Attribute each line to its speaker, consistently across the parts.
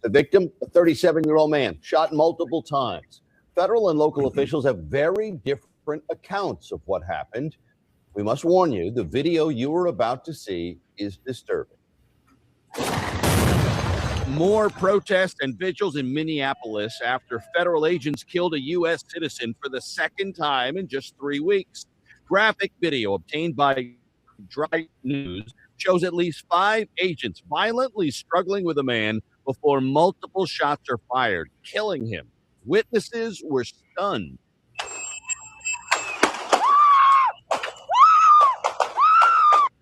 Speaker 1: The victim, a 37-year-old man, shot multiple times. Federal and local officials have very different accounts of what happened. We must warn you, the video you are about to see is disturbing. More protests and vigils in Minneapolis after federal agents killed a U.S. citizen for the second time in just 3 weeks. Graphic video obtained by Dry News shows at least 5 agents violently struggling with a man before multiple shots are fired, killing him. Witnesses were stunned.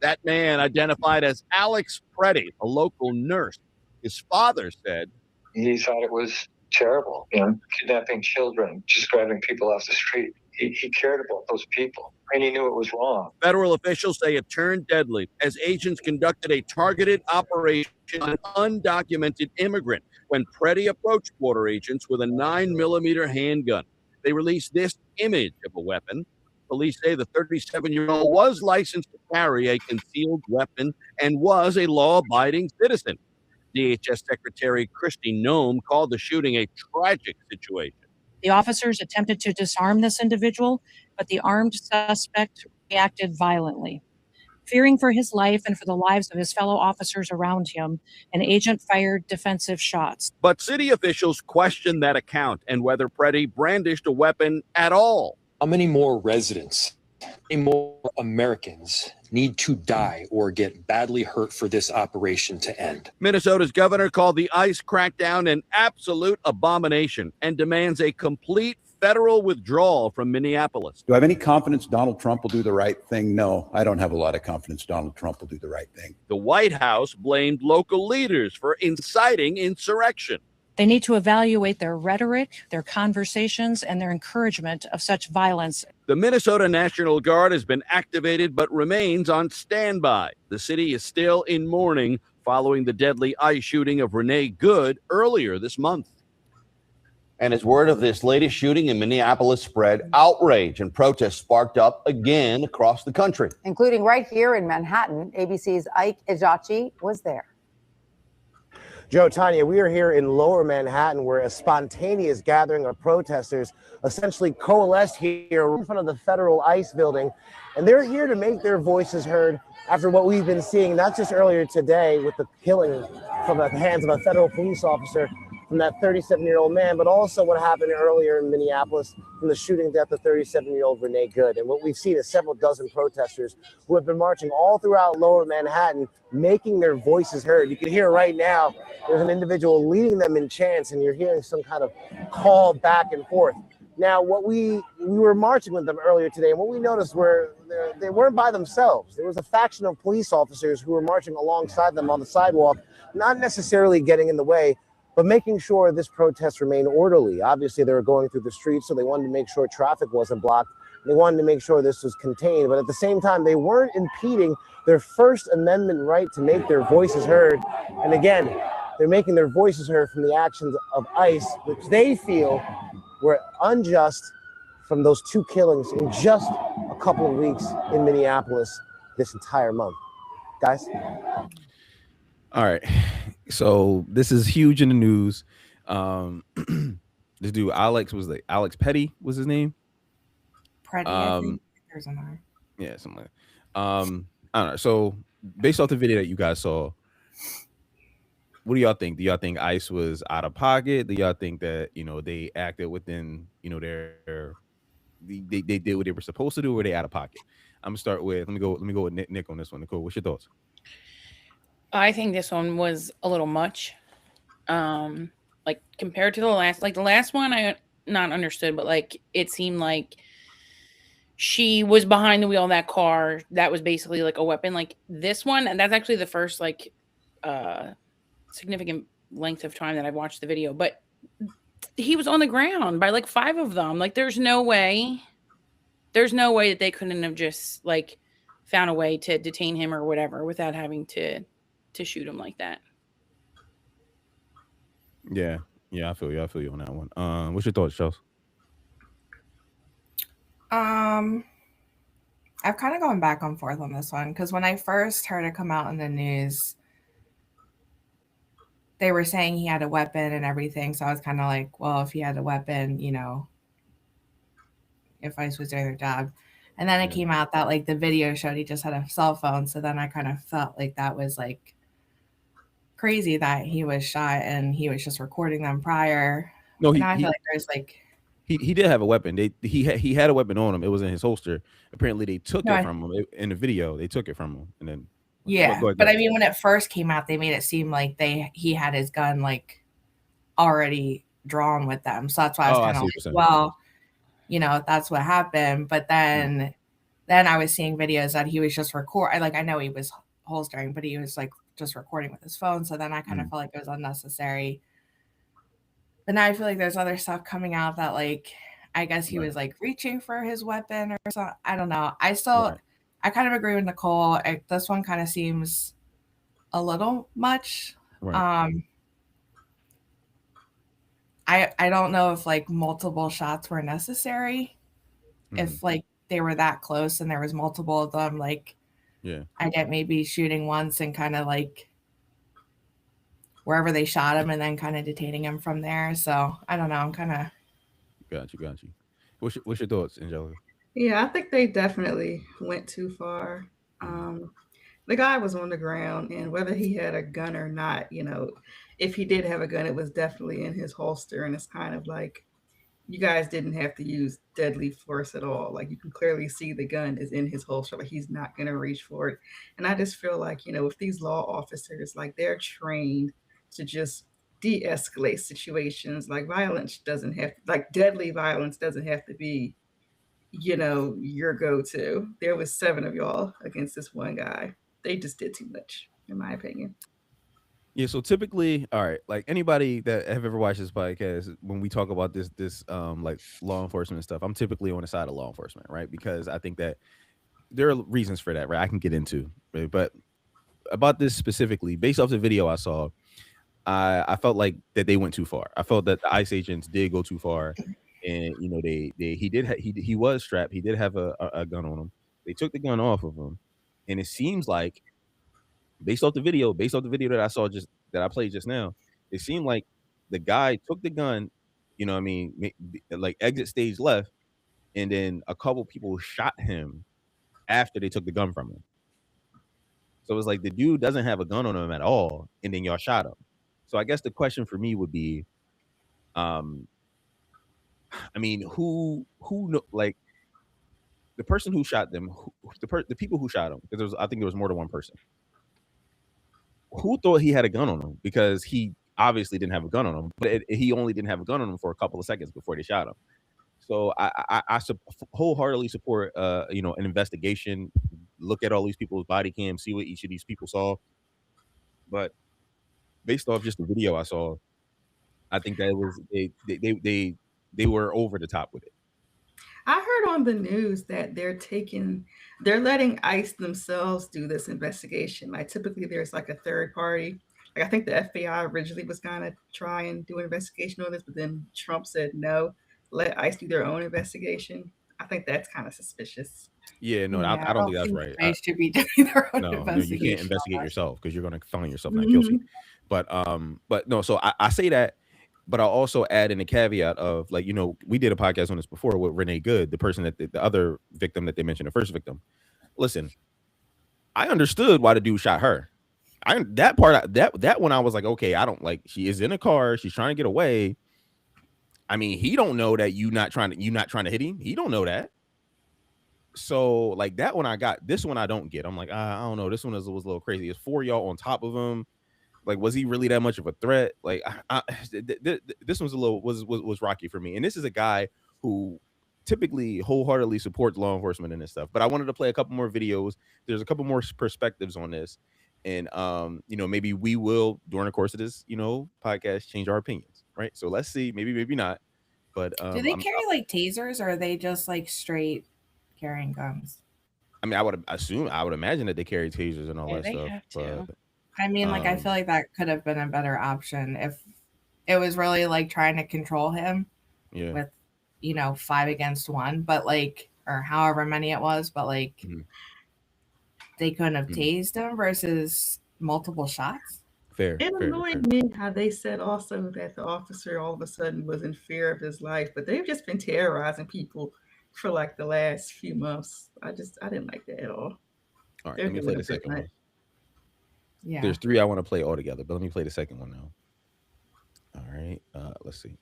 Speaker 1: That man, identified as Alex Preddy, a local nurse. His father said
Speaker 2: he thought it was terrible, kidnapping children, just grabbing people off the street. He cared about those people, and he knew it was wrong.
Speaker 1: Federal officials say it turned deadly as agents conducted a targeted operation on an undocumented immigrant when Preddy approached border agents with a 9mm handgun. They released this image of a weapon. Police say the 37-year-old was licensed to carry a concealed weapon and was a law-abiding citizen. DHS Secretary Kristi Noem called the shooting a tragic situation.
Speaker 3: The officers attempted to disarm this individual, but the armed suspect reacted violently. Fearing for his life and for the lives of his fellow officers around him, an agent fired defensive shots.
Speaker 1: But city officials questioned that account and whether Preddy brandished a weapon at all.
Speaker 4: How many more residents, how many more Americans need to die or get badly hurt for this operation to end?
Speaker 1: Minnesota's governor called the ICE crackdown an absolute abomination and demands a complete federal withdrawal from Minneapolis.
Speaker 5: Do I have any confidence Donald Trump will do the right thing? No, I don't have a lot of confidence Donald Trump will do the right thing.
Speaker 1: The White House blamed local leaders for inciting insurrection.
Speaker 3: They need to evaluate their rhetoric, their conversations, and their encouragement of such violence.
Speaker 1: The Minnesota National Guard has been activated but remains on standby. The city is still in mourning following the deadly ICE shooting of Renee Good earlier this month. And as word of this latest shooting in Minneapolis spread, outrage and protests sparked up again across the country.
Speaker 6: Including right here in Manhattan, ABC's Ike Ejiochi was there.
Speaker 7: Joe, Tanya, we are here in Lower Manhattan where a spontaneous gathering of protesters essentially coalesced here in front of the federal ICE building. And they're here to make their voices heard after what we've been seeing, not just earlier today with the killing from the hands of a federal police officer from that 37-year-old man, but also what happened earlier in Minneapolis from the shooting death of 37-year-old Renee Good. And what we've seen is several dozen protesters who have been marching all throughout Lower Manhattan, making their voices heard. You can hear right now, there's an individual leading them in chants, and you're hearing some kind of call back and forth. Now, what we were marching with them earlier today, and what we noticed were they weren't by themselves. There was a faction of police officers who were marching alongside them on the sidewalk, not necessarily getting in the way, but making sure this protest remained orderly. Obviously, they were going through the streets, so they wanted to make sure traffic wasn't blocked. They wanted to make sure this was contained, but at the same time, they weren't impeding their First Amendment right to make their voices heard. And again, they're making their voices heard from the actions of ICE, which they feel were unjust from those 2 killings in just a couple of weeks in Minneapolis this entire month. Guys?
Speaker 8: All right. So this is huge in the news. This dude, Alex Petty was his name.
Speaker 9: Preddy, I think there's an R.
Speaker 8: Yeah, something like that. I don't know. So based off the video that you guys saw, what do y'all think? Do y'all think ICE was out of pocket? Do y'all think that, they acted within, they did what they were supposed to do, or were they out of pocket? I'm gonna start with, let me go with Nick on this one. Nicole, what's your thoughts?
Speaker 10: I think this one was a little much. Like compared to the last one, I not understood, but it seemed like she was behind the wheel of that car. That was basically like a weapon. Like this one, and that's actually the first significant length of time that I've watched the video, but he was on the ground by 5 of them. There's no way that they couldn't have just found a way to detain him or whatever without having to shoot him like that.
Speaker 8: Yeah, I feel you on that one. What's your thoughts, Chelsea?
Speaker 9: I've kind of gone back and forth on this one because when I first heard it come out in the news, they were saying he had a weapon and everything. So I was kind of like, well, if he had a weapon, if ICE was doing their job. And then it came out that like the video showed he just had a cell phone. So then I kind of felt like that was like crazy that he was shot and he was just recording them prior.
Speaker 8: No,
Speaker 9: now I feel like there's like
Speaker 8: he did have a weapon. He had a weapon on him. It was in his holster. Apparently, they took it from him in the video. They took it from him, and then go ahead.
Speaker 9: But I mean, when it first came out, they made it seem like he had his gun like already drawn with them. So that's why I was kind of like, well, that's what happened. But then I was seeing videos that he was just I know he was holstering, but he was like just recording with his phone. So then I kind of felt like it was unnecessary. But now I feel like there's other stuff coming out that like, I guess he was like reaching for his weapon or something. I don't know. I kind of agree with Nicole. This one kind of seems a little much. Right. I don't know if like multiple shots were necessary. If like they were that close and there was multiple of them, like I get maybe shooting once and kind of like wherever they shot him and then kind of detaining him from there. So I don't know. I'm kind of
Speaker 8: got you. What's your thoughts, Angelica?
Speaker 11: Yeah, I think they definitely went too far. The guy was on the ground, and whether he had a gun or not, if he did have a gun, it was definitely in his holster. And it's kind of like, you guys didn't have to use deadly force at all. Like, you can clearly see the gun is in his holster, but he's not going to reach for it. And I just feel like, with these law officers, like they're trained to just de-escalate situations. Like deadly violence doesn't have to be, your go-to. There was 7 of y'all against this one guy. They just did too much, in my opinion.
Speaker 8: Yeah, so typically, all right, like anybody that have ever watched this podcast, when we talk about this like law enforcement and stuff, I'm typically on the side of law enforcement, right? Because I think that there are reasons for that, right? I can get into, right? But about this specifically, based off the video I saw, I felt like that they went too far. I felt that the ICE agents did go too far, and he was strapped. He did have a gun on him. They took the gun off of him, and it seems like, based off the video that I saw that I played just now, it seemed like the guy took the gun, like exit stage left, and then a couple people shot him after they took the gun from him. So it was like the dude doesn't have a gun on him at all, and then y'all shot him. So I guess the question for me would be, who like the person who shot them, the people who shot him, because I think there was more than one person. Who thought he had a gun on him? Because he obviously didn't have a gun on him, but he only didn't have a gun on him for a couple of seconds before they shot him. So I wholeheartedly support, an investigation. Look at all these people's body cams, see what each of these people saw. But based off just the video I saw, I think that it was they were over the top with it.
Speaker 11: I heard on the news that they're letting ICE themselves do this investigation. Like typically there's like a third party. Like I think the FBI originally was gonna try and do an investigation on this, but then Trump said no, let ICE do their own investigation. I think that's kind of suspicious.
Speaker 8: Yeah, no, I don't think that's right.
Speaker 9: ICE should be doing their own
Speaker 8: no,
Speaker 9: investigation.
Speaker 8: you can't investigate yourself because you're gonna find yourself not guilty. But no, so I say that. But I'll also add in a caveat of like, we did a podcast on this before with Renee Good, the person that the other victim that they mentioned, the first victim. Listen, I understood why the dude shot her. That one I was like, okay, I don't like. She is in a car. She's trying to get away. I mean, he don't know that you not trying to hit him. He don't know that. So like that one I got. This one I don't get. I'm like, I don't know. This one was a little crazy. It's 4 y'all on top of him. Like, was he really that much of a threat? Like, this one's a little was rocky for me. And this is a guy who typically wholeheartedly supports law enforcement and this stuff. But I wanted to play a couple more videos. There's a couple more perspectives on this, and maybe we will during the course of this podcast change our opinions, right? So let's see. Maybe not. But
Speaker 9: do they carry like tasers, or are they just like straight carrying guns?
Speaker 8: I mean, I would imagine that they carry tasers and all that
Speaker 9: they
Speaker 8: stuff.
Speaker 9: Have to.
Speaker 8: But,
Speaker 9: I mean, like, I feel like that could have been a better option if it was really like trying to control him with, 5 against 1, but like, or however many it was, but like they couldn't have tased him versus multiple shots.
Speaker 8: Fair.
Speaker 11: It
Speaker 8: fair,
Speaker 11: annoyed
Speaker 8: fair.
Speaker 11: me how they said also that the officer all of a sudden was in fear of his life, but they've just been terrorizing people for like the last few months. I didn't like that at all.
Speaker 8: All right,
Speaker 11: They're
Speaker 8: let me play
Speaker 11: doing
Speaker 8: the
Speaker 11: a bit
Speaker 8: second
Speaker 11: much.
Speaker 8: one.
Speaker 9: Yeah.
Speaker 8: There's 3 I want to play all together, but let me play the second one now. All right, let's see.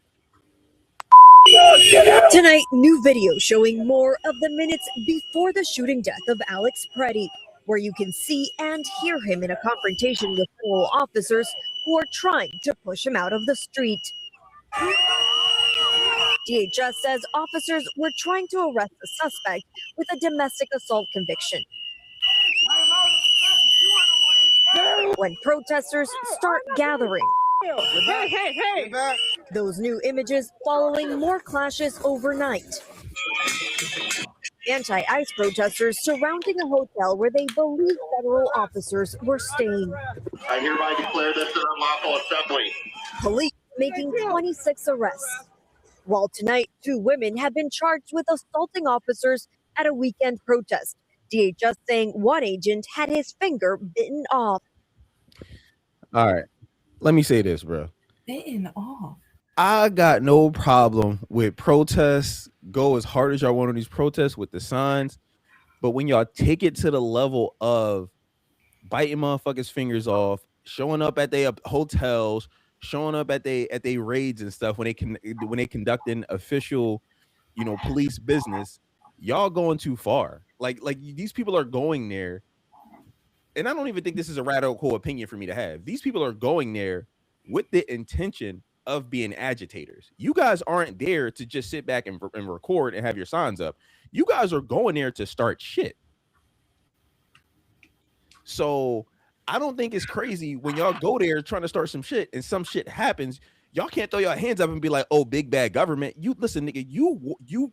Speaker 12: Tonight, new video showing more of the minutes before the shooting death of Alex Preddy, where you can see and hear him in a confrontation with fellow officers who are trying to push him out of the street. DHS says officers were trying to arrest the suspect with a domestic assault conviction when protesters start gathering.
Speaker 7: Hey.
Speaker 12: Those new images following more clashes overnight. Anti-ICE protesters surrounding a hotel where they believe federal officers were staying.
Speaker 13: I hereby declare this an unlawful assembly.
Speaker 12: Police making 26 arrests. While tonight, 2 women have been charged with assaulting officers at a weekend protest. DHS saying one agent had his finger bitten off.
Speaker 8: All right, let me say this, bro.
Speaker 9: Bitten off.
Speaker 8: I got no problem with protests. Go as hard as y'all want on these protests with the signs. But when y'all take it to the level of biting motherfuckers' fingers off, showing up at their hotels, showing up at they raids and stuff when they conducting official, police business, y'all going too far. Like these people are going there, and I don't even think this is a radical opinion for me to have. These people are going there with the intention of being agitators. You guys aren't there to just sit back and record and have your signs up. You guys are going there to start shit. So I don't think it's crazy when y'all go there trying to start some shit and some shit happens. Y'all can't throw your hands up and be like, "Oh, big bad government." You listen, nigga. You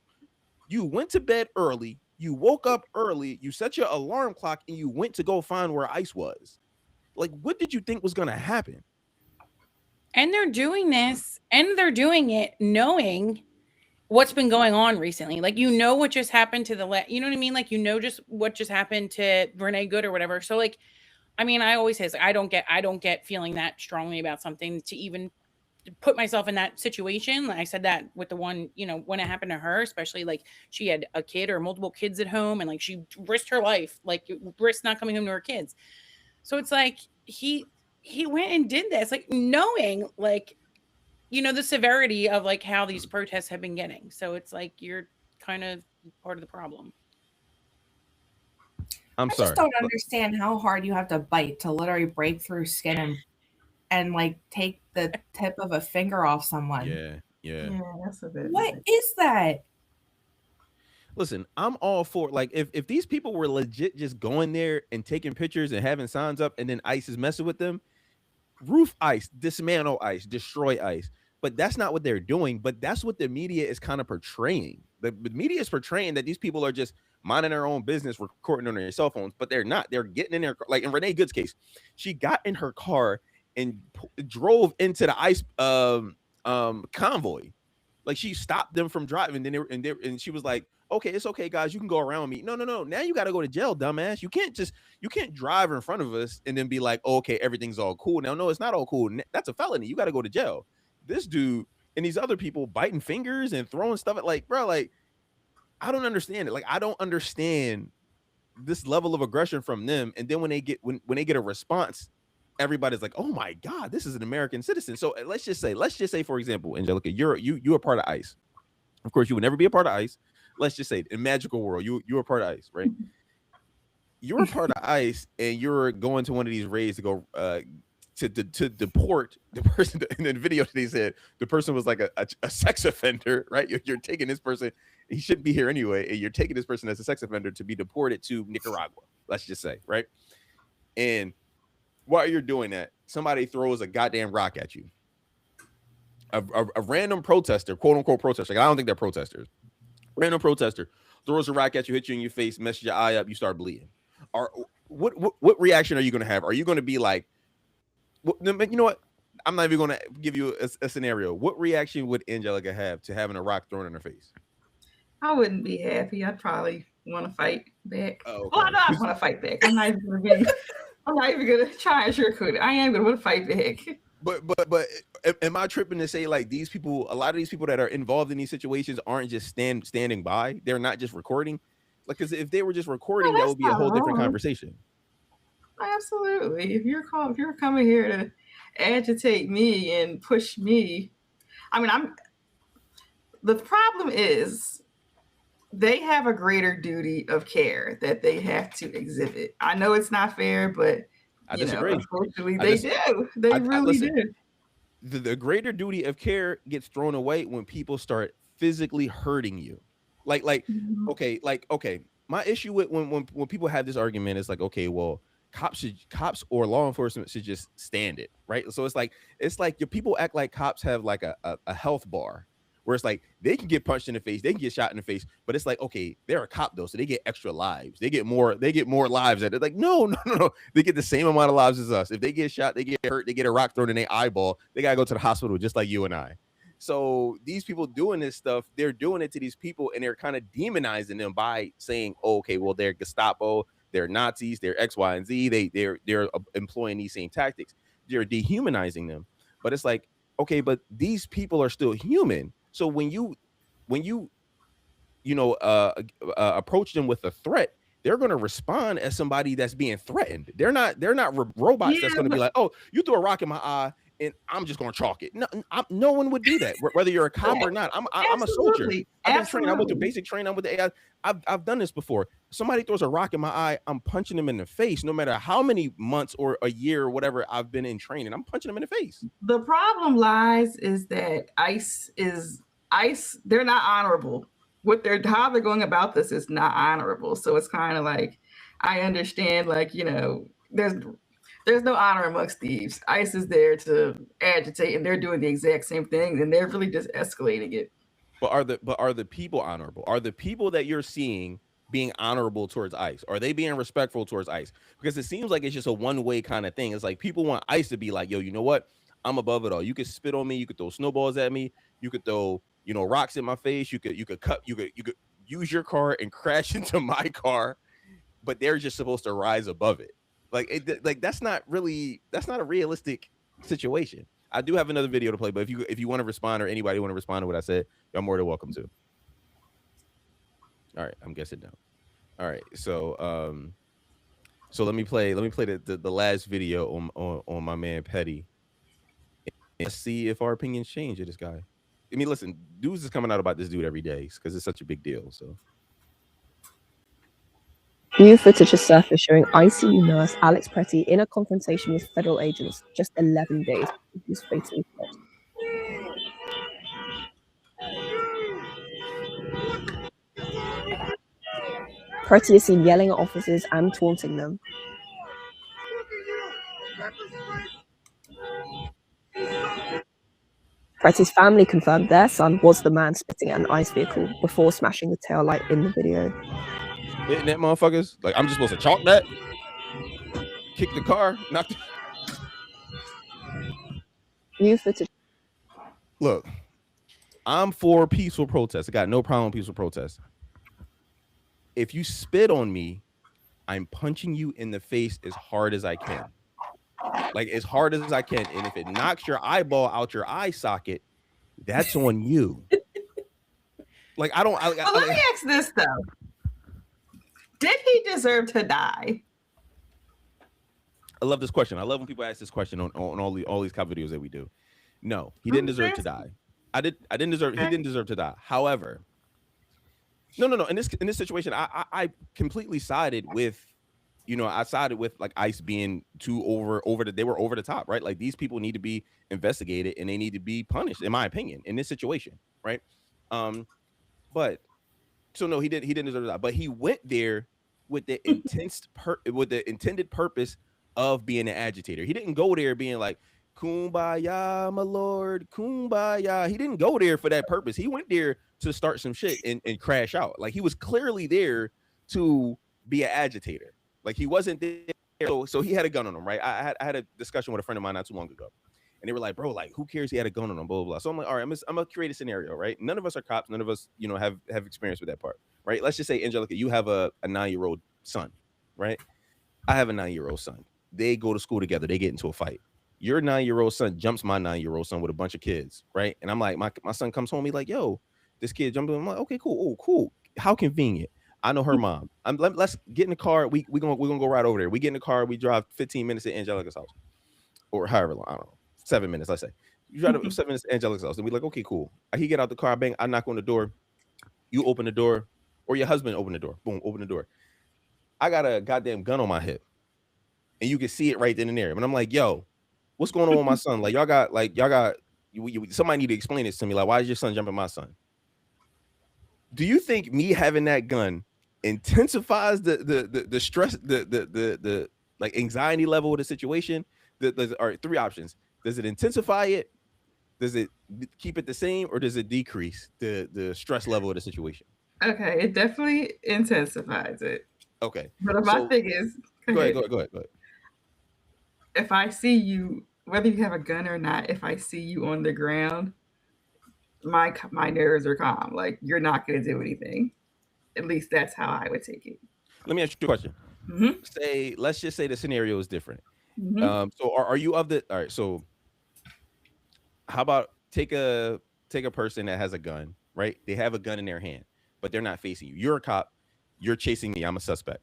Speaker 8: went to bed early. You woke up early. You set your alarm clock and you went to go find where ICE was. Like, what did you think was gonna happen?
Speaker 10: And they're doing this, and they're doing it knowing what's been going on recently. Like, what just happened to you know what I mean? Like, just what just happened to Renee Good or whatever. So, like, I mean, I always say, I don't get feeling that strongly about something to even put myself in that situation. I said that with the one, when it happened to her, especially like she had a kid or multiple kids at home, and like she risked her life, like risked not coming home to her kids. So it's like he went and did this, like knowing, like, the severity of like how these protests have been getting. So it's like you're kind of part of the problem.
Speaker 9: I just don't understand how hard you have to bite to literally break through skin and like take the tip of a finger off someone.
Speaker 8: Yeah,
Speaker 11: that's a bit.
Speaker 9: What is that?
Speaker 8: Listen, I'm all for, like, if these people were legit just going there and taking pictures and having signs up, and then ICE is messing with them, roof ICE, dismantle ICE, destroy ICE. But that's not what they're doing. But that's what the media is kind of portraying. The media is portraying that these people are just minding their own business, recording on their cell phones, but they're not. They're getting in their, like in Renee Good's case, she got in her car and drove into the ICE convoy. Like, she stopped them from driving. And she was like, "Okay, it's okay, guys. You can go around me." No. Now you got to go to jail, dumbass. You can't drive in front of us and then be like, "Oh, okay, everything's all cool." Now, no, it's not all cool. That's a felony. You got to go to jail. This dude and these other people biting fingers and throwing stuff at, like, bro, like, I don't understand it. Like, I don't understand this level of aggression from them. And then when they get a response, everybody's like, "Oh my God, this is an American citizen." So let's just say, for example, Angelica, you're a part of ICE. Of course, you would never be a part of ICE. Let's just say, in magical world, you're a part of ICE, right? You're a part of ICE, and you're going to one of these raids to go to deport the person. In the video, they said the person was like a sex offender, right? You're taking this person, he shouldn't be here anyway, and you're taking this person as a sex offender to be deported to Nicaragua. Let's just say, right? And while you're doing that, somebody throws a goddamn rock at you. A random protester, quote unquote protester. Like, I don't think they're protesters. Random protester throws a rock at you, hits you in your face, messes your eye up, you start bleeding. Or what reaction are you going to have? Are you going to be like, you know what? I'm not even going to give you a scenario. What reaction would Angelica have to having a rock thrown in her face?
Speaker 11: I wouldn't be happy. I'd probably want to fight back.
Speaker 8: Oh, okay.
Speaker 11: Well, I want to fight back. I'm not even going to I'm not even gonna try and sugarcoat it. I am gonna fight back.
Speaker 8: But am I tripping to say like these people, a lot of these people that are involved in these situations aren't just standing by? They're not just recording. Like, because if they were just recording, that would be a whole different conversation.
Speaker 11: Absolutely. If you're coming here to agitate me and push me, I mean, the problem is they have a greater duty of care that they have to exhibit. I know it's not fair, but
Speaker 8: I disagree.
Speaker 11: Unfortunately, they do. They really do.
Speaker 8: The greater duty of care gets thrown away when people start physically hurting you. Okay. My issue with when people have this argument is like, okay, well, cops or law enforcement should just stand it, right? So it's like your people act like cops have like a health bar where it's like they can get punched in the face, they can get shot in the face, but it's like, okay, they're a cop though, so they get extra lives, they get more lives. That like no, they get the same amount of lives as us. If they get shot, they get hurt, they get a rock thrown in their eyeball, they gotta go to the hospital just like you and I. So these people doing this stuff, they're doing it to these people, and they're kind of demonizing them by saying, oh, okay, well, they're Gestapo, they're Nazis, they're X, Y, and Z. They're employing these same tactics. They're dehumanizing them. But it's like, okay, but these people are still human. So when you approach them with a threat, they're going to respond as somebody that's being threatened. They're not robots that's going to be like, oh, you threw a rock in my eye and I'm just going to chalk it. No one would do that, whether you're a cop or not. I'm a soldier. I've been trained. I went through basic training. I'm with the AI. I've done this before. Somebody throws a rock in my eye, I'm punching them in the face, no matter how many months or a year or whatever I've been in training. I'm punching them in the face.
Speaker 11: The problem lies is that ICE. They're not honorable. How they're going about this is not honorable. So it's kind of like, I understand, like, there's no honor amongst thieves. ICE is there to agitate, and they're doing the exact same thing, and they're really just escalating it.
Speaker 8: But are the people honorable? Are the people that you're seeing being honorable towards ICE? Are they being respectful towards ICE? Because it seems like it's just a one-way kind of thing. It's like people want ICE to be like, yo, you know what? I'm above it all. You could spit on me. You could throw snowballs at me. You could throw, rocks in my face. You could use your car and crash into my car. But they're just supposed to rise above it. That's not a realistic situation. I do have another video to play, but if you want to respond, or anybody want to respond to what I said, you're more than welcome to. All right, I'm guessing no. All right, so let me play the last video on my man Petty. Let's see if our opinions change of this guy. I mean, listen, dudes is coming out about this dude every day because it's such a big deal. So.
Speaker 14: New footage has surfaced showing ICU nurse Alex Pretty in a confrontation with federal agents just 11 days before he was fatally shot. Pretty is seen yelling at officers and taunting them. Pretty's family confirmed their son was the man spitting at an ICE vehicle before smashing the taillight in the video.
Speaker 8: Hitting that motherfuckers? Like, I'm just supposed to chalk that? Kick the car? Knock the...
Speaker 14: New footage.
Speaker 8: Look, I'm for peaceful protests. I got no problem with peaceful protests. If you spit on me, I'm punching you in the face as hard as I can. Like, as hard as I can. And if it knocks your eyeball out your eye socket, that's on you. Like, I don't...
Speaker 11: let me ask this, though. Did he deserve to die?
Speaker 8: I love this question. I love when people ask this question on all these cop videos that we do. No, he didn't deserve to die. He didn't deserve to die. However, no. In this situation, I completely sided with, I sided with like ICE being they were over the top, right? Like, these people need to be investigated and they need to be punished, in my opinion, in this situation, right? But so no, he didn't deserve to die. But he went there with the intended purpose of being an agitator. He didn't go there being like, "Kumbaya, my lord, kumbaya." He didn't go there for that purpose. He went there to start some shit and crash out. Like, he was clearly there to be an agitator. Like, he wasn't there. So he had a gun on him, right? I had a discussion with a friend of mine not too long ago. And they were like, bro, like, who cares? He had a gun on him, blah, blah, blah. So I'm like, all right, I'm gonna create a scenario, right? None of us are cops. None of us, have experience with that part, right? Let's just say, Angelica, you have a 9-year-old son, right? I have a 9-year-old son. they go to school together. They get into a fight. Your 9-year-old son jumps my 9-year-old son with a bunch of kids, right? And I'm like, my son comes home, he's like, yo, this kid jumped in. I'm like, okay, cool. Oh, cool. How convenient. I know her mom. Let's get in the car. We're gonna go right over there. We get in the car. We drive 15 minutes to Angelica's house, or however long. I don't know, 7 minutes. Let's say you drive 7 minutes to Angelica's house, and we like, okay, cool. He get out the car. Bang. I knock on the door. You open the door, or your husband open the door. Boom, open the door. I got a goddamn gun on my hip, and you can see it right then and there. And I'm like, yo, what's going on with my son? Like y'all got somebody need to explain this to me. Like, why is your son jumping my son? Do you think me having that gun intensifies the stress, the like anxiety level of the situation? There's are 3 options. Does it intensify it? Does it keep it the same, or does it decrease the stress level of the situation?
Speaker 11: Okay, it definitely intensifies it.
Speaker 8: Okay.
Speaker 11: But my thing is,
Speaker 8: go ahead.
Speaker 11: If I see you, whether you have a gun or not, if I see you on the ground, my nerves are calm. Like, you're not going to do anything. At least that's how I would take it.
Speaker 8: Let me ask you a question. Let's just say the scenario is different. So are you of the, all right, so how about take a person that has a gun, right? They have a gun in their hand, but they're not facing you. You're a cop. You're chasing me. I'm a suspect.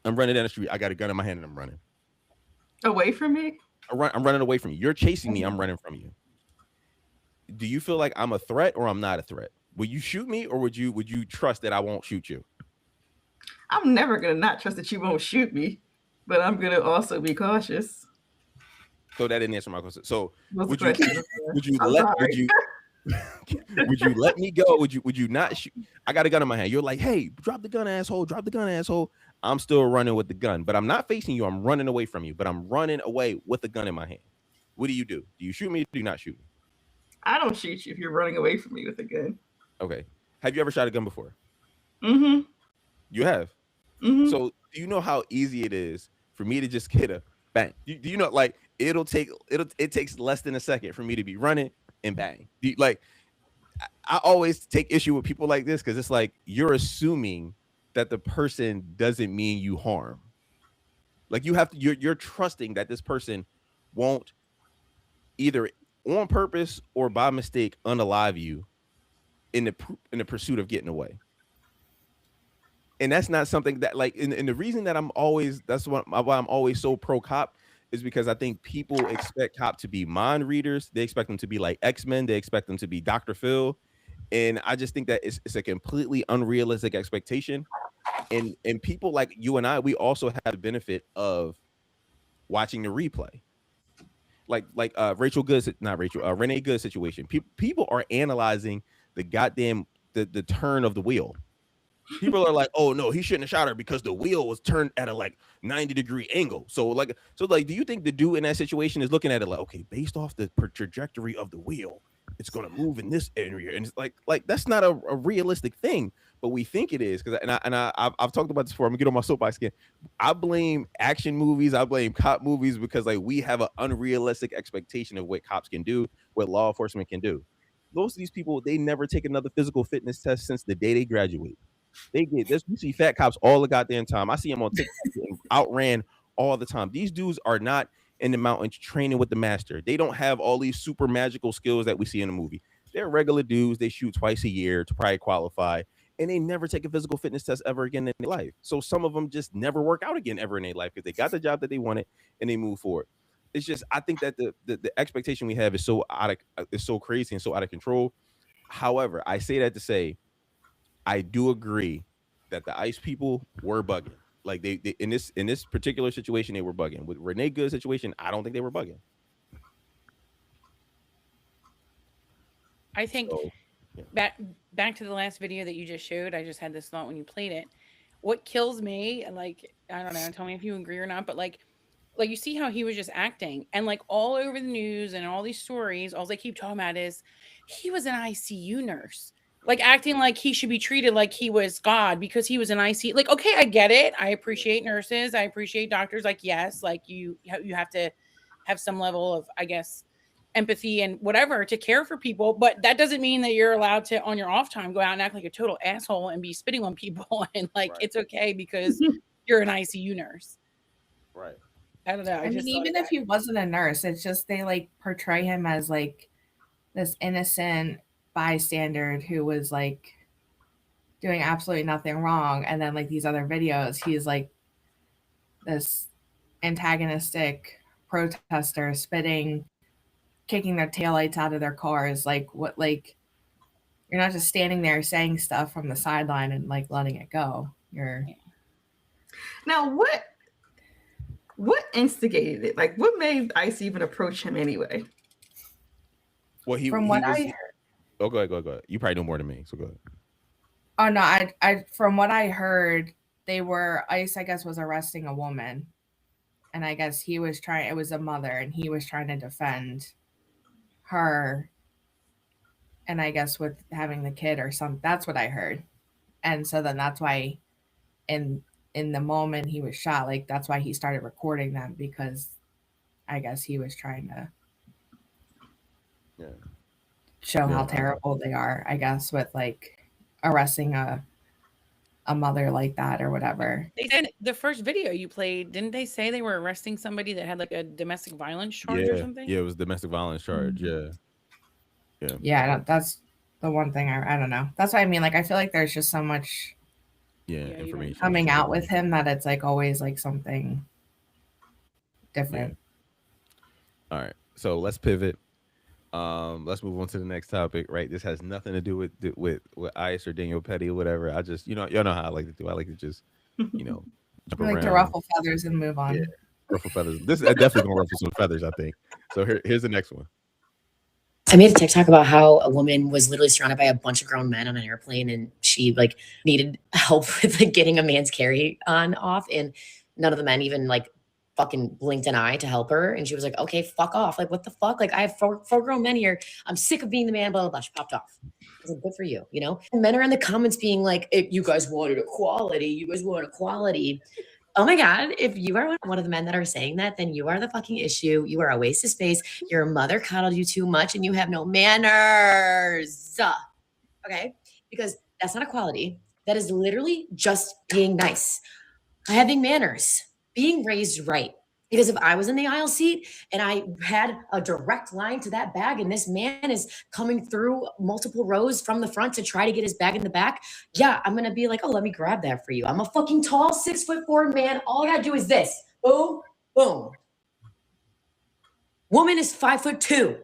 Speaker 8: I'm running down the street. I got a gun in my hand and I'm running.
Speaker 11: Away from me?
Speaker 8: I'm running away from you. You're chasing me. I'm running from you. Do you feel like I'm a threat or I'm not a threat? Will you shoot me, or would you trust that I won't shoot you?
Speaker 11: I'm never going to not trust that you won't shoot me, but I'm going to also be cautious.
Speaker 8: So that didn't answer my question. So would you let me go? Would you not shoot? I got a gun in my hand. You're like, hey, drop the gun, asshole. Drop the gun, asshole. I'm still running with the gun, but I'm not facing you. I'm running away from you, but I'm running away with the gun in my hand. What do? Do you shoot me or do you not shoot me?
Speaker 11: I don't shoot you if you're running away from me with a gun.
Speaker 8: Okay. Have you ever shot a gun before?
Speaker 11: Mm-hmm.
Speaker 8: You have? Mm-hmm. So do you know how easy it is for me to just hit a bang? Do you know, like, it takes less than a second for me to be running and bang. I always take issue with people like this because it's like you're assuming that the person doesn't mean you harm. Like you're trusting that this person won't either on purpose or by mistake unalive you in the pursuit of getting away. And that's not something that, like, and the reason that why I'm always so pro cop is because I think people expect cop to be mind readers. They expect them to be like X-Men. They expect them to be Dr. Phil. And I just think that it's a completely unrealistic expectation. And people like you and I, we also have the benefit of watching the replay. Like Renee Good situation. People are analyzing the goddamn the turn of the wheel. People are like, oh no, he shouldn't have shot her because the wheel was turned at a like 90-degree angle. So do you think the dude in that situation is looking at it like, okay, based off the trajectory of the wheel, it's gonna move in this area? And it's like that's not a realistic thing, but we think it is. I've talked about this before. I'm gonna get on my soapbox again. I blame action movies, I blame cop movies because like we have an unrealistic expectation of what cops can do, what law enforcement can do. Most of these people, they never take another physical fitness test since the day they graduate. They get this. You see fat cops all the goddamn time. I see them on TikTok getting outran all the time. These dudes are not in the mountains training with the master. They don't have all these super magical skills that we see in the movie. They're regular dudes. They shoot twice a year to probably qualify, and they never take a physical fitness test ever again in their life. So some of them just never work out again ever in their life because they got the job that they wanted and they move forward. It's just, I think that the expectation we have is so crazy and so out of control. However, I say that to say, I do agree that the ICE people were bugging. Like they in this particular situation, they were bugging. With Renee Good situation, I don't think they were bugging.
Speaker 10: I think back to the last video that you just showed. I just had this thought when you played it. What kills me, like, I don't know, tell me if you agree or not, but like you see how he was just acting, and like all over the news and all these stories, all they keep talking about is he was an ICU nurse. Like acting like he should be treated like he was God because he was an ICU. Like, okay, I get it. I appreciate nurses. I appreciate doctors. Like, yes, like you have to have some level of, I guess, empathy and whatever to care for people. But that doesn't mean that you're allowed to, on your off time, go out and act like a total asshole and be spitting on people. And like, It's okay because you're an ICU nurse.
Speaker 8: Right.
Speaker 10: I don't know.
Speaker 9: I mean, even if he wasn't a nurse, it's just they like portray him as like this innocent bystander who was like doing absolutely nothing wrong. And then like these other videos, he's like this antagonistic protester spitting, kicking their taillights out of their cars. Like what, like you're not just standing there saying stuff from the sideline and like letting it go. You're
Speaker 11: now what instigated it? Like what made ICE even approach him anyway?
Speaker 8: Well,
Speaker 9: from what I heard.
Speaker 8: Oh, go ahead. You probably know more than me, so go ahead.
Speaker 9: Oh no, I from what I heard, ICE, I guess, was arresting a woman. And I guess it was a mother, and he was trying to defend her. And I guess with having the kid or something, that's what I heard. And so then that's why in the moment he was shot, like that's why he started recording them, because I guess he was trying to show how terrible they are, I guess, with like arresting a mother like that or whatever.
Speaker 10: They said the first video you played, didn't they say they were arresting somebody that had like a domestic violence charge or something?
Speaker 8: Yeah, it was domestic violence charge.
Speaker 9: Yeah, that's the one thing I don't know. That's what I mean. Like, I feel like there's just so much
Speaker 8: information
Speaker 9: coming out with him that it's like always like something different.
Speaker 8: All right, so let's pivot. Let's move on to the next topic. Right, this has nothing to do with ICE or Daniel Petty or whatever. I just, y'all know how I like to do. I like to just, jump
Speaker 9: like
Speaker 8: around.
Speaker 9: to ruffle feathers and move on.
Speaker 8: Yeah, ruffle feathers. This is definitely gonna ruffle some feathers, I think. So here's the next one.
Speaker 15: I made a TikTok about how a woman was literally surrounded by a bunch of grown men on an airplane, and she like needed help with like getting a man's carry-on off, and none of the men even like fucking blinked an eye to help her. And she was like, okay, fuck off. Like, what the fuck? Like, I have four grown men here. I'm sick of being the man, blah, blah, blah. She popped off. I was like, good for you, And men are in the comments being like, you guys wanted equality. You guys want equality. Oh my God, if you are one of the men that are saying that, then you are the fucking issue. You are a waste of space. Your mother coddled you too much and you have no manners. Okay? Because that's not equality. That is literally just being nice. Having manners. Being raised right. Because if I was in the aisle seat and I had a direct line to that bag and this man is coming through multiple rows from the front to try to get his bag in the back, yeah, I'm going to be like, oh, let me grab that for you. I'm a fucking tall 6'4" man. All I got to do is this. Boom, boom. Woman is 5'2".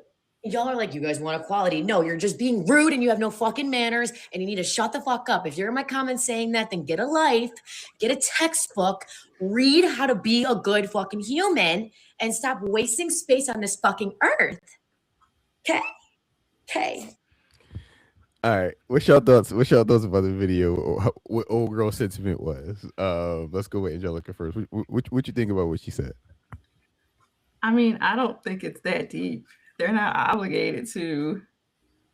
Speaker 15: Y'all are like, you guys want equality. No, you're just being rude and you have no fucking manners and you need to shut the fuck up. If you're in my comments saying that, then get a life, get a textbook, read how to be a good fucking human and stop wasting space on this fucking earth. Okay.
Speaker 8: All right. What's your thoughts about the video? What old girl sentiment was? Let's go with Angelica first. What you think about what she said?
Speaker 11: I mean, I don't think it's that deep. They're not obligated to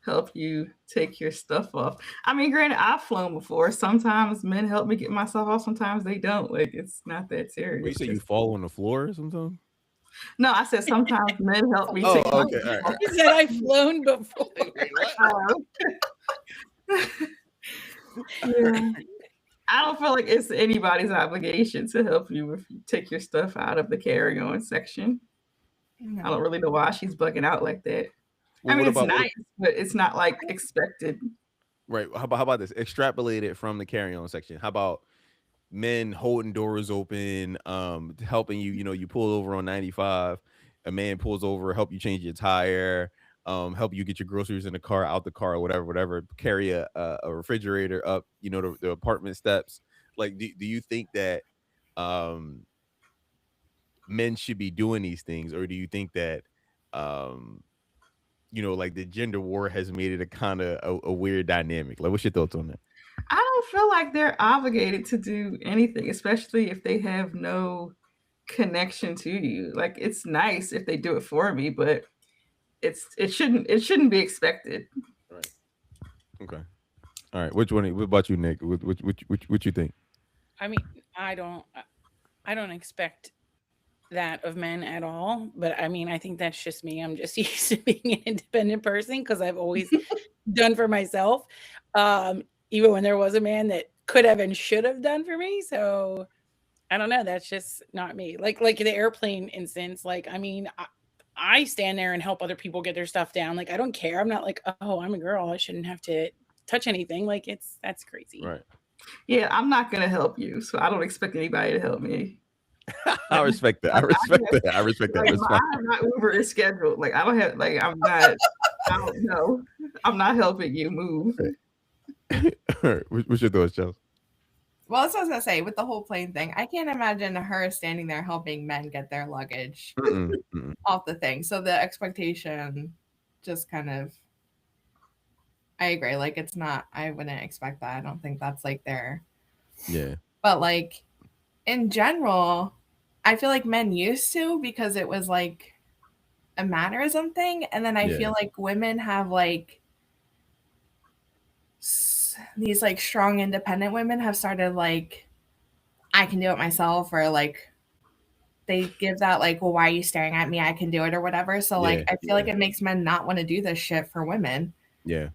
Speaker 11: help you take your stuff off. I mean, granted, I've flown before. Sometimes men help me get my stuff off. Sometimes they don't. Like, it's not that serious.
Speaker 8: Well, you say you fall on the floor sometimes?
Speaker 11: No, I said sometimes men help me take my stuff off.
Speaker 10: Right. You said I've flown before.
Speaker 11: Yeah. I don't feel like it's anybody's obligation to help you if you take your stuff out of the carry-on section. I don't really know why she's bugging out like that. Well, I mean, it's nice, but it's not like expected.
Speaker 8: Right. How about this? Extrapolate it from the carry-on section. How about men holding doors open, helping you? You pull over on 95. A man pulls over, help you change your tire, help you get your groceries in the car, out the car, whatever. Carry a refrigerator up, the apartment steps. Like, do you think that men should be doing these things, or do you think that like the gender war has made it a kind of a weird dynamic? Like, what's your thoughts on that?
Speaker 11: I don't feel like they're obligated to do anything, especially if they have no connection to you. Like, it's nice if they do it for me, but it shouldn't be expected.
Speaker 8: Right. Okay. All right. What about you, Nick? What you think?
Speaker 10: I mean, I don't expect that of men at all, but I mean, I think that's just me. I'm just used to being an independent person because I've always done for myself, even when there was a man that could have and should have done for me. So I don't know. That's just not me. Like the airplane instance. Like, I mean, I stand there and help other people get their stuff down. Like, I don't care. I'm not like, oh, I'm a girl, I shouldn't have to touch anything. Like, that's crazy.
Speaker 8: Right.
Speaker 11: Yeah, I'm not gonna help you, so I don't expect anybody to help me.
Speaker 8: I respect that. I respect that. I respect that.
Speaker 11: My Uber is scheduled. Like, I don't have. Like, I'm not. I don't know. I'm not helping you move.
Speaker 8: What's your thoughts, Chelsea?
Speaker 9: Well, that's what I was gonna say with the whole plane thing. I can't imagine her standing there helping men get their luggage off the thing. So the expectation just kind of, I agree. Like, it's not, I wouldn't expect that. I don't think that's like their,
Speaker 8: yeah.
Speaker 9: But like in general, I feel like men used to, because it was like a mannerism thing. And then I feel like women have like, these like strong independent women have started like, I can do it myself, or like they give that like, well, why are you staring at me? I can do it, or whatever. So like I feel like it makes men not want to do this shit for women.
Speaker 8: Yeah.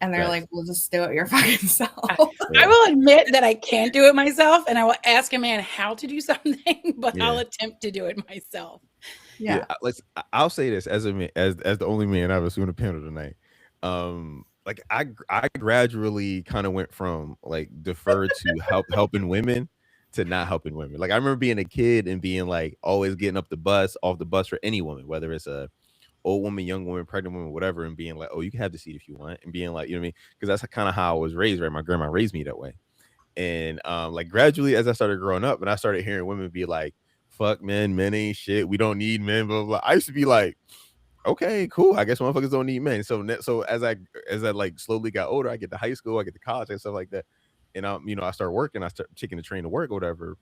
Speaker 9: And they're like, well, just do it your fucking self.
Speaker 10: I will admit that I can't do it myself, and I will ask a man how to do something, but I'll attempt to do it myself.
Speaker 9: Yeah.
Speaker 8: I'll say this as the only man I've assumed a panel tonight. Like I gradually kind of went from like defer to helping women to not helping women. Like, I remember being a kid and being like always getting off the bus for any woman, whether it's a old woman, young woman, pregnant woman, whatever, and being like, oh, you can have the seat if you want, and being like, you know what I mean? Because that's kind of how I was raised, right? My grandma raised me that way. And like gradually as I started growing up and I started hearing women be like, fuck men ain't shit, we don't need men, blah, blah, blah. I used to be like, okay, cool, I guess motherfuckers don't need men. So as I like slowly got older, I get to high school, I get to college and stuff like that, and I start working, I start taking the train to work or whatever.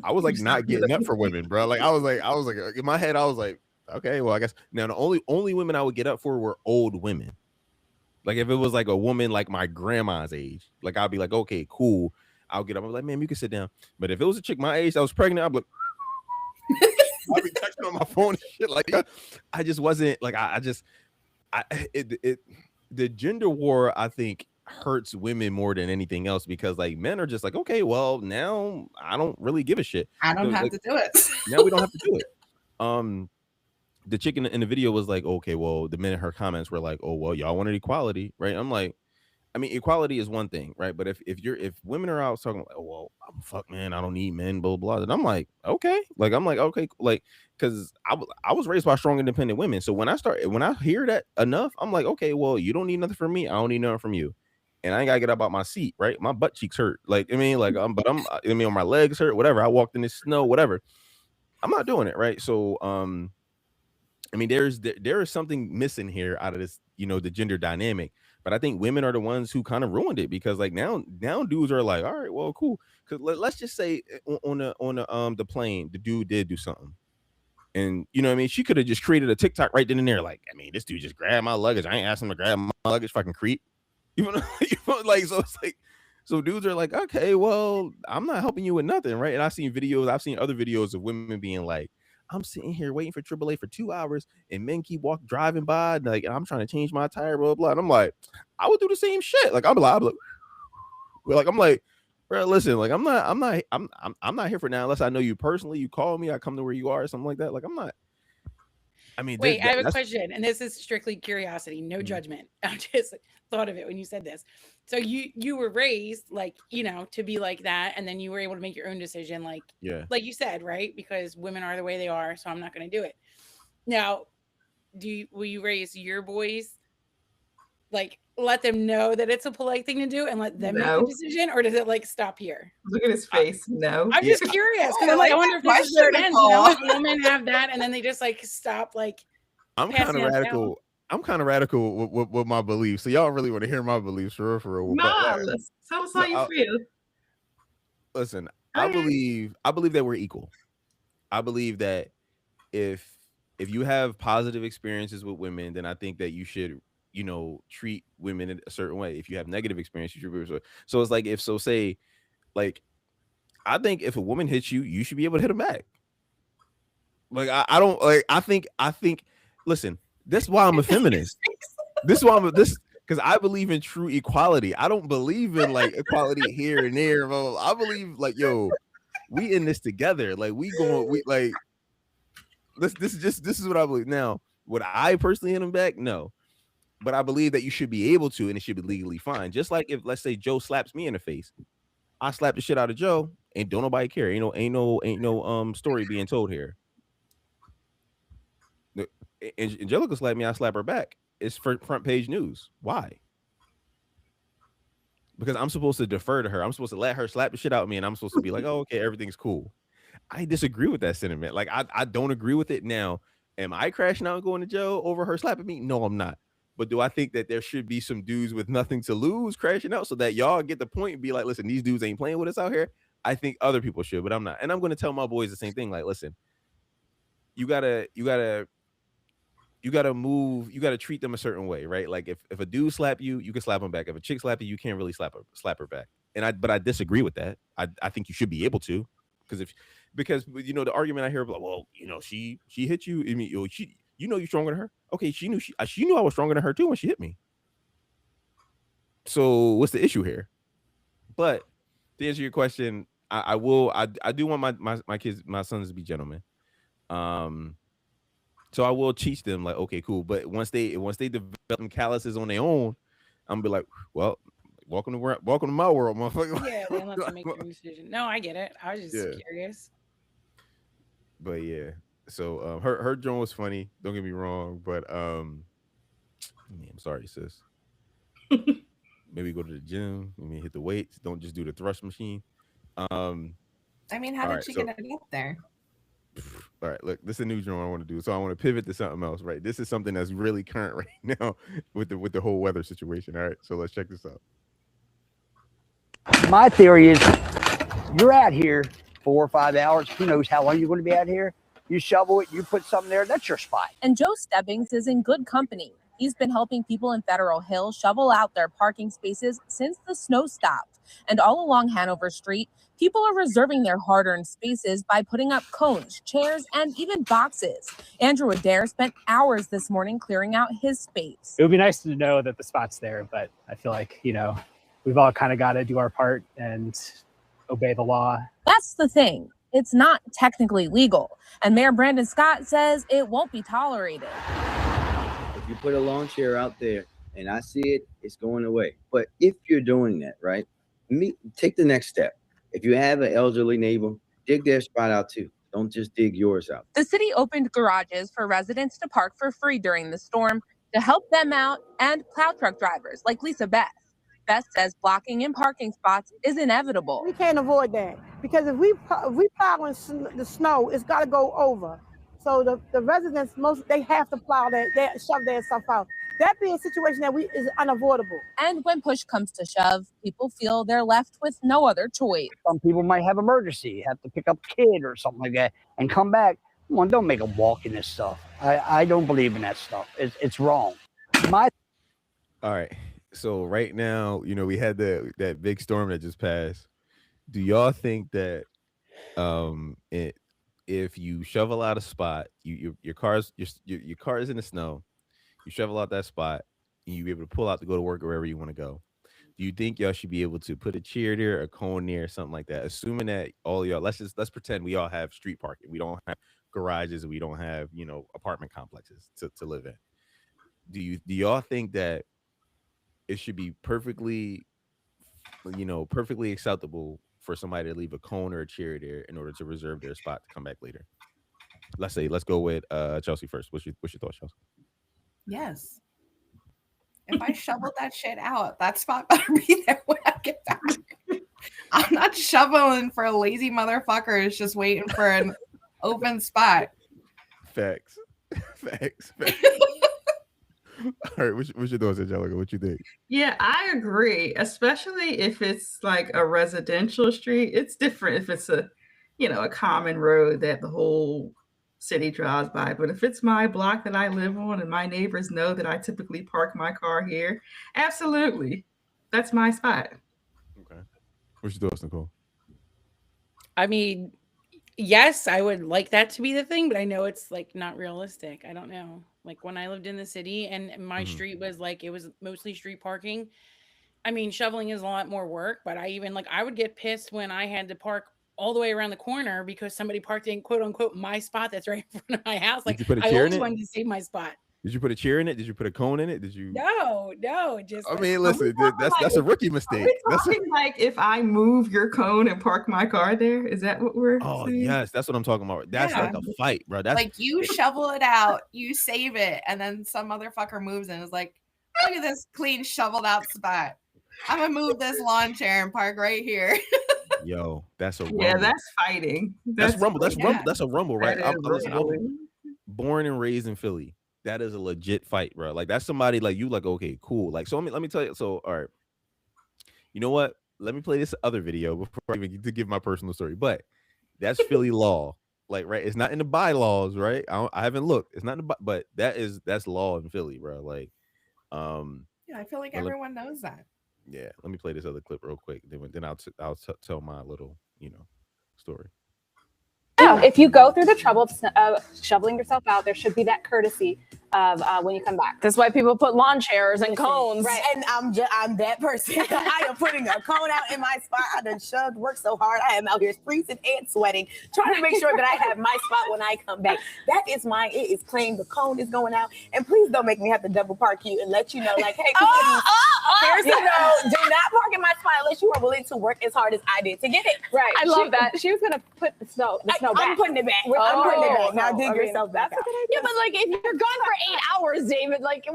Speaker 8: I was like not getting up for women, bro. Like I was like in my head, I was like, okay, well, I guess now the only women I would get up for were old women. Like if it was like a woman like my grandma's age, like I'd be like, okay, cool, I'll get up. I'm like, ma'am, you can sit down. But if it was a chick my age that was pregnant, I'd be like, I'd be texting on my phone and shit. Like I just wasn't like the gender war, I think, hurts women more than anything else, because like men are just like, okay, well, now I don't really give a shit.
Speaker 9: I don't have to do it.
Speaker 8: Now we don't have to do it. The chick in the video was like, okay, well, the minute her comments were like, oh, well, y'all wanted equality, right? I'm like, I mean, equality is one thing, right? But if women are out talking like, oh, well, fuck, man, I don't need men, blah, blah, and I'm like, okay, like, I'm like, okay, like, because I was raised by strong, independent women. So when I hear that enough, I'm like, okay, well, you don't need nothing from me, I don't need nothing from you, and I ain't gotta get up out my seat, right? My butt cheeks hurt, like, I mean, like, or my legs hurt, whatever. I walked in the snow, whatever. I'm not doing it, right? So, I mean, there is something missing here out of this, the gender dynamic. But I think women are the ones who kind of ruined it, because like now dudes are like, all right, well, cool. Because let's just say on the plane, the dude did do something, and you know what I mean, she could have just created a TikTok right then and there, like, I mean, this dude just grabbed my luggage. I ain't asked him to grab my luggage, fucking creep. Like, so it's like, so dudes are like, okay, well, I'm not helping you with nothing, right? And I've seen other videos of women being like, I'm sitting here waiting for AAA for 2 hours, and men keep driving by, like, and I'm trying to change my tire, blah, blah. And I'm like, I would do the same shit. Like, I'm like, bro, listen, like, I'm not here for now unless I know you personally. You call me, I come to where you are, or something like that. Like, I'm not. I mean,
Speaker 10: wait, I have a question, and this is strictly curiosity, no judgment. I just thought of it when you said this. So you were raised like, to be like that, and then you were able to make your own decision, like you said, right? Because women are the way they are, so I'm not going to do it. Now, will you raise your boys, like, let them know that it's a polite thing to do and let them make the decision, or does it like stop here?
Speaker 11: Look at his face. No,
Speaker 10: I'm just curious, because I'm like, I wonder if this is where it ends. If women have that, and then they just like stop, like.
Speaker 8: I'm kind of radical. Down. I'm kind of radical with my beliefs. So y'all really want to hear my beliefs for real?
Speaker 11: No, tell us how you feel.
Speaker 8: Listen, I believe that we're equal. I believe that if you have positive experiences with women, then I think that you should, treat women in a certain way. If you have negative experiences, you should be able to. So it's like, I think if a woman hits you, you should be able to hit them back. Like, I don't like. I think. Listen, this is why I'm a feminist. This is why because I believe in true equality. I don't believe in like equality here and there. I believe like, yo, we in this together. Like we like this is what I believe. Now, would I personally hit him back? No. But I believe that you should be able to, and it should be legally fine. Just like if, let's say, Joe slaps me in the face, I slap the shit out of Joe, and don't nobody care. Ain't no story being told here. Angelica slapped me, I slap her back. It's for front page news. Why? Because I'm supposed to defer to her. I'm supposed to let her slap the shit out of me, and I'm supposed to be like, oh, okay, everything's cool. I disagree with that sentiment. Like, I don't agree with it. Now, am I crashing out and going to jail over her slapping me? No, I'm not. But do I think that there should be some dudes with nothing to lose crashing out so that y'all get the point and be like, listen, these dudes ain't playing with us out here? I think other people should, but I'm not. And I'm going to tell my boys the same thing. Like, listen, you gotta move, you gotta treat them a certain way, right? Like if a dude slap you, you can slap him back. If a chick slap you, you can't really slap her back. But I disagree with that. I think you should be able to, because the argument I hear about, well, she hit you. I mean, you're stronger than her. Okay, she knew I was stronger than her too when she hit me. So what's the issue here? But to answer your question, I do want my kids, my sons, to be gentlemen. So I will teach them, like, okay, cool. But once they develop them calluses on their own, I'm gonna be like, well, welcome to my world, motherfucker.
Speaker 10: Yeah, they don't have to make their own decision. No, I get it. I was just curious.
Speaker 8: But yeah, so her joint was funny. Don't get me wrong, but I'm sorry, sis. Maybe go to the gym. Maybe hit the weights. Don't just do the thrust machine.
Speaker 9: I mean, how did she get it up there?
Speaker 8: All right, look, this is a new joint I want to do. So I want to pivot to something else, right? This is something that's really current right now with the whole weather situation. All right, so let's check this out.
Speaker 16: My theory is you're out here 4 or 5 hours. Who knows how long you're going to be out here? You shovel it, you put something there, that's your spot.
Speaker 17: And Joe Stebbings is in good company. He's been helping people in Federal Hill shovel out their parking spaces since the snow stopped. And all along Hanover Street, people are reserving their hard-earned spaces by putting up cones, chairs, and even boxes. Andrew Adair spent hours this morning clearing out his space.
Speaker 18: It would be nice to know that the spot's there, but I feel like, we've all kind of got to do our part and obey the law.
Speaker 17: That's the thing. It's not technically legal. And Mayor Brandon Scott says it won't be tolerated.
Speaker 19: If you put a lawn chair out there and I see it, it's going away. But if you're doing that, right, take the next step. If you have an elderly neighbor, dig their spot out too. Don't just dig yours out.
Speaker 17: The city opened garages for residents to park for free during the storm to help them out and plow truck drivers like Lisa Beth. Beth says blocking in parking spots is inevitable.
Speaker 20: We can't avoid that because if we plow in the snow, it's got to go over. So the residents, they have to plow that, shove their stuff out. That being a situation that is unavoidable.
Speaker 17: And when push comes to shove, people feel they're left with no other choice.
Speaker 16: Some people might have emergency, have to pick up a kid or something like that and come back. Come on, don't make them walk in this stuff. I don't believe in that stuff. It's wrong. All
Speaker 8: right. So right now, we had that big storm that just passed. Do y'all think that if you shovel out a spot, your car is in the snow, you shovel out that spot, and you be able to pull out to go to work or wherever you want to go, do you think y'all should be able to put a chair there, a cone there, something like that? Assuming that all y'all, let's pretend we all have street parking, we don't have garages, we don't have apartment complexes to live in. Do y'all think that it should be perfectly acceptable for somebody to leave a cone or a chair there in order to reserve their spot to come back later? Let's go with Chelsea first. What's your thoughts, Chelsea?
Speaker 9: Yes. If I shoveled that shit out, that spot better be there when I get back. I'm not shoveling for a lazy motherfucker who's just waiting for an open spot.
Speaker 8: Facts. All right, what's your thoughts, Angelica? What you think?
Speaker 11: Yeah, I agree. Especially if it's like a residential street. It's different if it's a common road that the whole city drives by. But if it's my block that I live on and my neighbors know that I typically park my car here, absolutely, that's my spot.
Speaker 8: Okay. What's your thoughts, Nicole?
Speaker 10: I mean, yes, I would like that to be the thing, but I know it's like not realistic. I don't know. Like when I lived in the city and my street was like, it was mostly street parking. I mean, shoveling is a lot more work, but I would get pissed when I had to park all the way around the corner because somebody parked in quote unquote my spot that's right in front of my house. Like,
Speaker 8: Did you put a
Speaker 10: I
Speaker 8: chair in
Speaker 10: always
Speaker 8: it?
Speaker 10: wanted to save my spot.
Speaker 8: Did you put a chair in it? Did you put a cone in it? Did you?
Speaker 10: No, just.
Speaker 8: I mean, listen, that's a rookie mistake. That's a,
Speaker 11: Like if I move your cone and park my car there, is that what we're saying?
Speaker 8: yes, that's what I'm talking about. That's like a fight, bro. That's
Speaker 9: Like you shovel it out, you save it, and then some motherfucker moves and is like, look at this clean shoveled out spot. I'm gonna move this lawn chair and park right here.
Speaker 8: yo, that's a rumble.
Speaker 11: Yeah, that's fighting.
Speaker 8: That's rumble. That's
Speaker 11: yeah.
Speaker 8: rumble. That's a rumble, right?
Speaker 11: That is
Speaker 8: Listen,
Speaker 11: rumbling.
Speaker 8: I'm born and raised in Philly. That is a legit fight, bro. Like that's somebody like you, like, okay, cool. Like, so let me tell you. So, all right, you know what? Let me play this other video before I even to give my personal story. But that's Philly law, like, right? It's not in the bylaws, right? I haven't looked. It's not in the but that's law in Philly, bro. Like,
Speaker 9: Yeah, I feel like everyone knows that.
Speaker 8: yeah. Let me play this other clip real quick. Then I'll tell my little story.
Speaker 21: Yeah, if you go through the trouble of shoveling yourself out, there should be that courtesy of when you come back.
Speaker 17: That's why people put lawn chairs and cones.
Speaker 22: Right, and I'm that person. I am putting a cone out in my spot. I done shoved, worked so hard. I am out here freezing and sweating, trying to make sure that I have my spot when I come back. That is mine. It is clean. The cone is going out. And please don't make me have to double park you and let you know, like, hey, here's the note. Do not park in my spot unless you are willing to work as hard as I did to get it.
Speaker 21: Right. I love that. She was gonna put the snow back.
Speaker 22: I'm putting it back. I'm putting it back. Now dig yourself back out.
Speaker 17: Yeah, but like if you're gone for 8 hours, David, like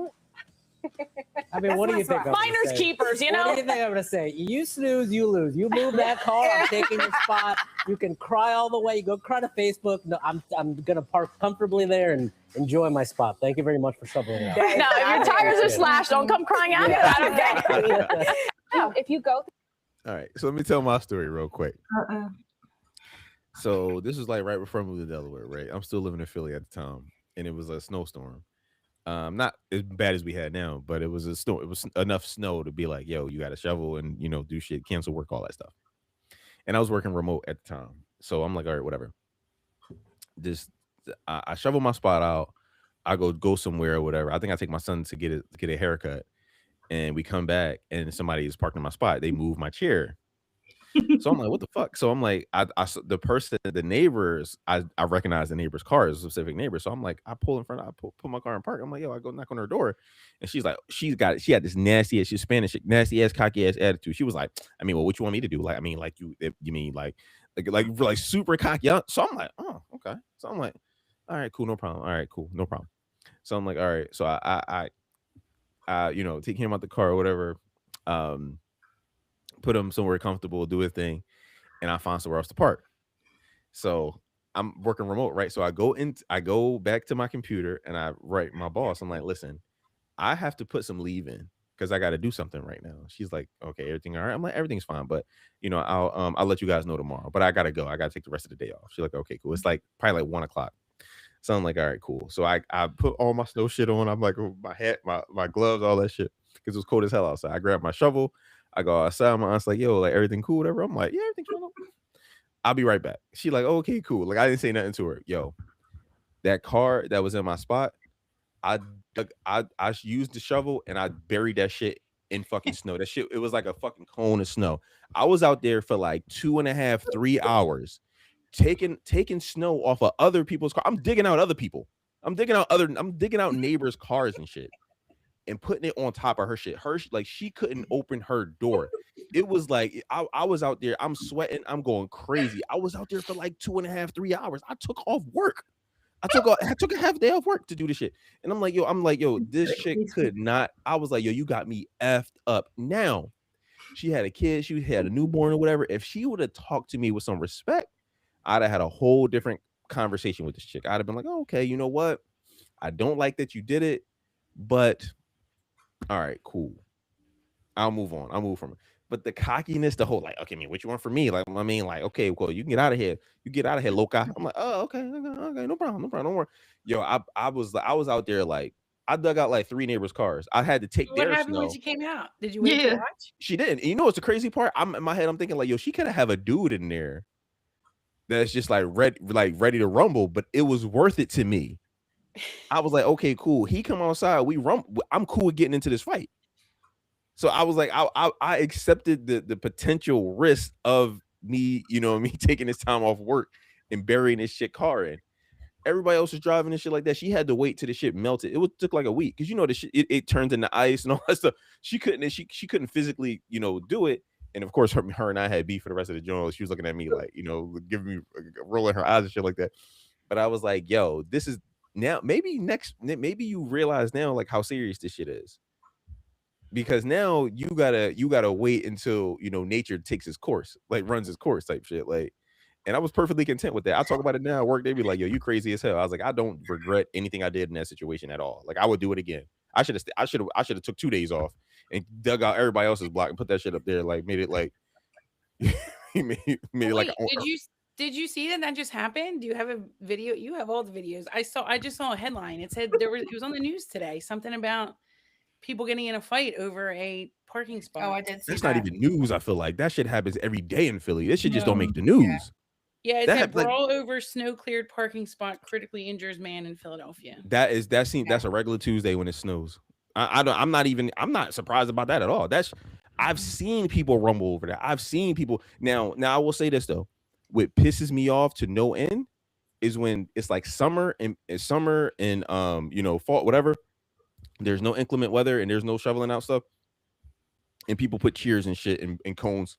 Speaker 23: I mean, what do you think? I'm gonna
Speaker 17: finders
Speaker 23: say?
Speaker 17: keepers, you know?
Speaker 23: What do you think I'm gonna say? You snooze, you lose. You move that car, I'm taking your spot. You can cry all the way. You go cry to Facebook. No, I'm gonna park comfortably there and enjoy my spot. Thank you very much for shoveling it out.
Speaker 17: No, if your tires are slashed, don't come crying out about it. Okay.
Speaker 21: No, if you go
Speaker 8: All right, so let me tell my story real quick. So this was like right before I moved to Delaware, right? I'm still living in Philly at the time, and it was a snowstorm. Not as bad as we had now, but it was a snow. It was enough snow to be like, yo, you got to shovel and do shit, cancel work, all that stuff. And I was working remote at the time, so I'm like, all right, whatever. I shovel my spot out. I go somewhere or whatever. I think I take my son to get a haircut, and we come back, and somebody is parked in my spot. They move my chair. So I'm like, what the fuck? So I'm like, the neighbors, I recognize the neighbor's car as a specific neighbor. So I'm like, I pull in front, put my car in park. I'm like, yo, I go knock on her door. And she's like, she had this nasty ass, she's Spanish, nasty ass, cocky ass attitude. She was like, I mean, well, what you want me to do? Like, I mean, like you mean like super cocky. So I'm like, oh, okay. So I'm like, all right, cool, no problem. All right, cool, no problem. So I'm like, all right. So I take him out the car or whatever. Put him somewhere comfortable, do his thing, and I find somewhere else to park. So I'm working remote, right? So I go back to my computer and I write my boss. I'm like, listen, I have to put some leave in because I got to do something right now. She's like, okay, everything all right? I'm like, everything's fine, but I'll let you guys know tomorrow. But I gotta go. I gotta take the rest of the day off. She's like, okay, cool. It's like probably like 1:00. So I'm like, all right, cool. So I put all my snow shit on. I'm like, my hat, my gloves, all that shit, because it was cold as hell outside. I grabbed my shovel. I go outside. My aunt's like, yo, like everything cool, whatever. I'm like, yeah, everything's cool. I'll be right back. She like, oh, okay, cool. Like I didn't say nothing to her. Yo, that car that was in my spot, I used the shovel and I buried that shit in fucking snow. That shit, it was like a fucking cone of snow. I was out there for like 2.5, 3 hours, taking snow off of other people's car. I'm digging out other people. I'm digging out neighbors' cars and shit, and putting it on top of her shit. Like she couldn't open her door. It was like I was out there. I'm sweating. I'm going crazy. I was out there for like 2.5, 3 hours. I took off work. I took a half day off work to do this shit. And I'm like, yo, this shit could not. I was like, yo, you got me effed up. Now, she had a kid. She had a newborn or whatever. If she would have talked to me with some respect, I'd have had a whole different conversation with this chick. I'd have been like, oh, okay, you know what? I don't like that you did it, but all right, cool. I'll move on. I'll move from it. But the cockiness, the whole like, okay, I mean, what you want from me? Like, I mean, like, okay, well, you can get out of here. You get out of here, loca. I'm like, oh, okay, no problem. Don't worry. Yo, I was out there like, I dug out like 3 neighbors' cars. I had to take
Speaker 10: What
Speaker 8: their
Speaker 10: happened
Speaker 8: snow.
Speaker 10: when she came out? Did you wait to watch?
Speaker 8: She didn't. And you know what's the crazy part? I'm in my head, I'm thinking like, yo, she could have a dude in there that's just like ready to rumble, but it was worth it to me. I was like, okay, cool. He come outside, we rumble. I'm cool with getting into this fight. So I was like, I accepted the potential risk of me, me taking this time off work and burying this shit car in. Everybody else was driving and shit like that. She had to wait till the shit melted. Took like a week because the shit it turns into ice and all that stuff. She couldn't physically do it. And of course, her and I had beef for the rest of the journal. She was looking at me like giving me rolling her eyes and shit like that. But I was like, yo, this is now maybe you realize now like how serious this shit is. Because now you gotta wait until nature takes its course, like runs its course type shit. Like, and I was perfectly content with that. I talk about it now at work. They be like, yo, you crazy as hell. I was like, I don't regret anything I did in that situation at all. Like, I would do it again. I should have took 2 days off and dug out everybody else's block and put that shit up there. Like, made it like made it like.
Speaker 10: Did you see that just happened? Do you have a video? You have all the videos. I just saw a headline. It said it was on the news today. Something about people getting in a fight over a parking spot.
Speaker 9: Oh, I did see
Speaker 8: That's
Speaker 9: that.
Speaker 8: not even news. I feel like that shit happens every day in Philly. This shit just don't make the news.
Speaker 10: Yeah, it said brawl over snow cleared parking spot critically injures man in Philadelphia.
Speaker 8: That's a regular Tuesday when it snows. I'm not surprised about that at all. I've seen people rumble over that. I've seen people now I will say this though. What pisses me off to no end is when it's like summer and fall, whatever. There's no inclement weather and there's no shoveling out stuff. And people put cheers and shit and cones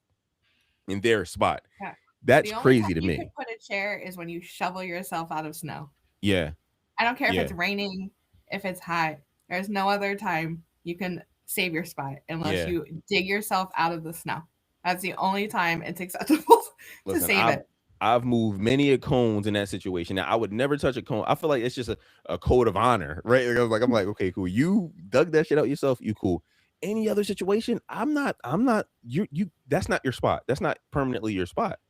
Speaker 8: in their spot.
Speaker 9: Yeah.
Speaker 8: That's
Speaker 9: The only
Speaker 8: crazy
Speaker 9: time
Speaker 8: to
Speaker 9: you
Speaker 8: me.
Speaker 9: can put a chair is when you shovel yourself out of snow.
Speaker 8: Yeah.
Speaker 9: I don't care if
Speaker 8: Yeah.
Speaker 9: it's raining, if it's hot. There's no other time you can save your spot unless you dig yourself out of the snow. That's the only time it's acceptable to save it.
Speaker 8: I've moved many a cones in that situation. Now I would never touch a cone. I feel like it's just a code of honor, right? Like, I'm like, okay, cool. You dug that shit out yourself. You cool. Any other situation, I'm not. You. That's not your spot. That's not permanently your spot.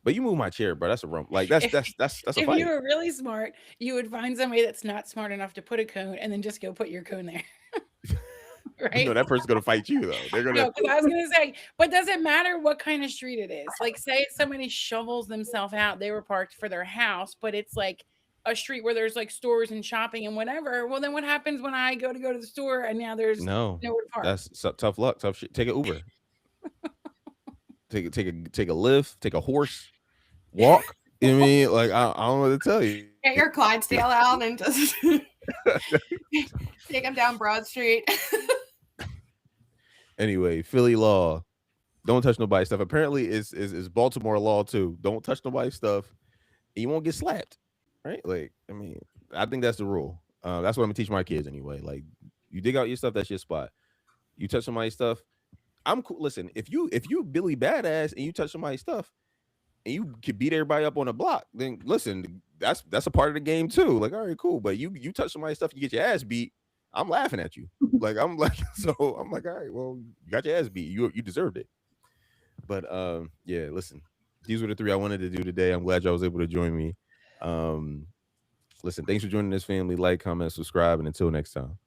Speaker 8: But you move my chair, bro. That's a rump. Like that's a
Speaker 10: If
Speaker 8: fight.
Speaker 10: you were really smart, you would find somebody that's not smart enough to put a cone and then just go put your cone there. Right?
Speaker 8: That person's gonna fight you though. They're gonna.
Speaker 10: No, 'cause I was gonna say, but does it matter what kind of street it is? Like, say somebody shovels themselves out, they were parked for their house, but it's like a street where there's like stores and shopping and whatever. Well, then what happens when I go to the store and now there's
Speaker 8: No,
Speaker 10: nowhere to park?
Speaker 8: that's tough luck. Tough shit. Take an Uber. take a lift. Take a horse. Walk. You know what I mean? Like I don't know what to tell you.
Speaker 9: Get your Clydesdale out and just take them down Broad Street.
Speaker 8: Anyway, Philly law. Don't touch nobody's stuff. Apparently, is Baltimore law too. Don't touch nobody's stuff. And you won't get slapped. Right? Like, I mean, I think that's the rule. That's what I'm gonna teach my kids anyway. Like, you dig out your stuff, that's your spot. You touch somebody's stuff, I'm cool. Listen, if you Billy Badass and you touch somebody's stuff and you can beat everybody up on the block, then listen, that's a part of the game too. Like, all right, cool. But you touch somebody's stuff, you get your ass beat. I'm laughing at you. Like, I'm like, so I'm like, all right, well, you got your ass beat. You deserved it. But yeah, listen, these were the 3 I wanted to do today. I'm glad y'all was able to join me. Listen, thanks for joining this family. Like, comment, subscribe, and until next time.